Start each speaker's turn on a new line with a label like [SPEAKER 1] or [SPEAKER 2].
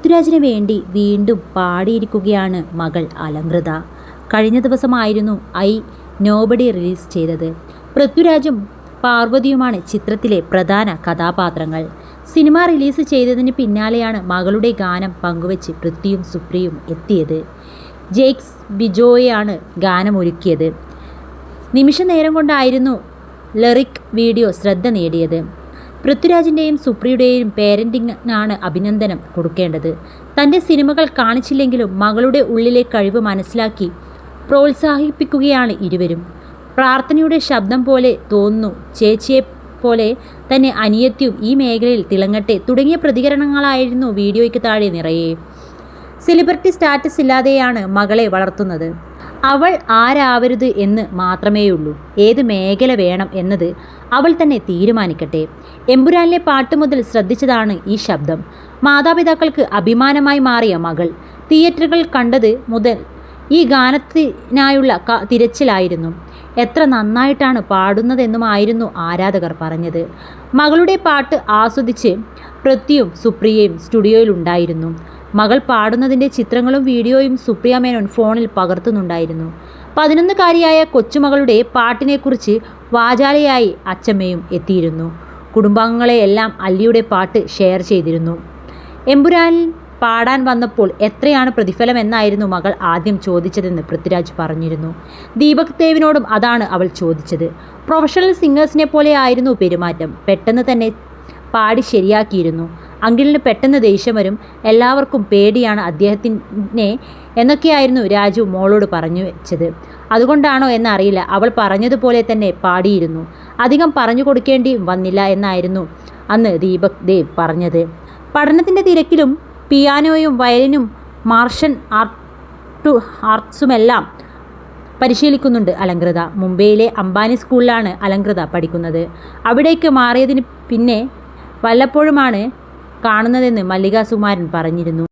[SPEAKER 1] പൃഥ്വിരാജിന് വേണ്ടി വീണ്ടും പാടിയിരിക്കുകയാണ് മകൾ അലങ്കൃത. കഴിഞ്ഞ ദിവസമായിരുന്നു ഐ നോബഡി റിലീസ് ചെയ്തത്. പൃഥ്വിരാജും പാർവതിയുമാണ് ചിത്രത്തിലെ പ്രധാന കഥാപാത്രങ്ങൾ. സിനിമ റിലീസ് ചെയ്തതിന് പിന്നാലെയാണ് മകളുടെ ഗാനം പങ്കുവച്ച് പൃഥ്വിയും സുപ്രിയയും എത്തിയത്. ജെയ്ക്സ് ബിജോയാണ് ഗാനമൊരുക്കിയത്. നിമിഷ നേരം കൊണ്ടായിരുന്നു ലിറിക് വീഡിയോ ശ്രദ്ധ നേടിയത്. പൃഥ്വിരാജിൻ്റെയും സുപ്രിയുടെയും പേരൻറ്റിങ്ങിനാണ് അഭിനന്ദനം കൊടുക്കേണ്ടത്. തൻ്റെ സിനിമകൾ കാണിച്ചില്ലെങ്കിലും മകളുടെ ഉള്ളിലെ കഴിവ് മനസ്സിലാക്കി പ്രോത്സാഹിപ്പിക്കുകയാണ് ഇരുവരും. പ്രാർത്ഥനയുടെ ശബ്ദം പോലെ തോന്നുന്നു, ചേച്ചിയെ പോലെ തന്നെ അനിയത്തിയും ഈ മേഖലയിൽ തിളങ്ങട്ടെ തുടങ്ങിയ പ്രതികരണങ്ങളായിരുന്നു വീഡിയോയ്ക്ക് താഴെ നിറയെ. സെലിബ്രിറ്റി സ്റ്റാറ്റസ് ഇല്ലാതെയാണ് മകളെ വളർത്തുന്നത്. അവൾ ആരാവരുത് എന്ന് മാത്രമേയുള്ളൂ. ഏത് മേഖല വേണം എന്നത് അവൾ തന്നെ തീരുമാനിക്കട്ടെ. എമ്പുരാനിലെ പാട്ട് മുതൽ ശ്രദ്ധിച്ചതാണ് ഈ ശബ്ദം. മാതാപിതാക്കൾക്ക് അഭിമാനമായി മാറിയ മകൾ. തിയേറ്ററുകൾ കണ്ടത് മുതൽ ഈ ഗാനത്തിനായുള്ള തിരച്ചിലായിരുന്നു. എത്ര നന്നായിട്ടാണ് പാടുന്നതെന്നുമായിരുന്നു ആരാധകർ പറഞ്ഞത്. മകളുടെ പാട്ട് ആസ്വദിച്ച് പൃഥ്വിയും സുപ്രിയയും സ്റ്റുഡിയോയിലുണ്ടായിരുന്നു. മകൾ പാടുന്നതിൻ്റെ ചിത്രങ്ങളും വീഡിയോയും സുപ്രിയ മേനോൻ ഫോണിൽ പകർത്തുന്നുണ്ടായിരുന്നു. 11-കാരിയായ കൊച്ചുമകളുടെ പാട്ടിനെക്കുറിച്ച് വാചാലയായി അച്ചമ്മയും എത്തിയിരുന്നു. കുടുംബാംഗങ്ങളെയെല്ലാം അല്ലിയുടെ പാട്ട് ഷെയർ ചെയ്തിരുന്നു. എമ്പുരാനിൽ പാടാൻ വന്നപ്പോൾ എത്രയാണ് പ്രതിഫലം എന്നായിരുന്നു മകൾ ആദ്യം ചോദിച്ചതെന്ന് പൃഥ്വിരാജ് പറഞ്ഞിരുന്നു. ദീപക് ദേവിനോടും അതാണ് അവൾ ചോദിച്ചത്. പ്രൊഫഷണൽ സിംഗേഴ്സിനെ പോലെ ആയിരുന്നു പെരുമാറ്റം. പെട്ടെന്ന് തന്നെ പാടി ശരിയാക്കിയിരുന്നു. അങ്കിളിന് പെട്ടെന്ന് ദേഷ്യം വരും. എല്ലാവർക്കും പേടിയാണ് അദ്ദേഹത്തിനെ എന്നൊക്കെയായിരുന്നു രാജു മോളോട് പറഞ്ഞു വെച്ചത്. അതുകൊണ്ടാണോ എന്നറിയില്ല, അവൾ പറഞ്ഞതുപോലെ തന്നെ പാടിയിരുന്നു. അധികം പറഞ്ഞു കൊടുക്കേണ്ടി വന്നില്ല എന്നായിരുന്നു അന്ന് ദീപക് ദേവ് പറഞ്ഞത്. പഠനത്തിൻ്റെ തിരക്കിലും പിയാനോയും വയലിനും മാർഷൽ ആർട്സുമെല്ലാം പരിശീലിക്കുന്നുണ്ട് അലങ്കൃത. മുംബൈയിലെ അംബാനി സ്കൂളിലാണ് അലങ്കൃത പഠിക്കുന്നത്. അവിടേക്ക് മാറിയതിന് പിന്നെ വല്ലപ്പോഴുമാണ് കാണുന്നതെന്ന് മല്ലിക സുകുമാരൻ പറഞ്ഞിരുന്നു.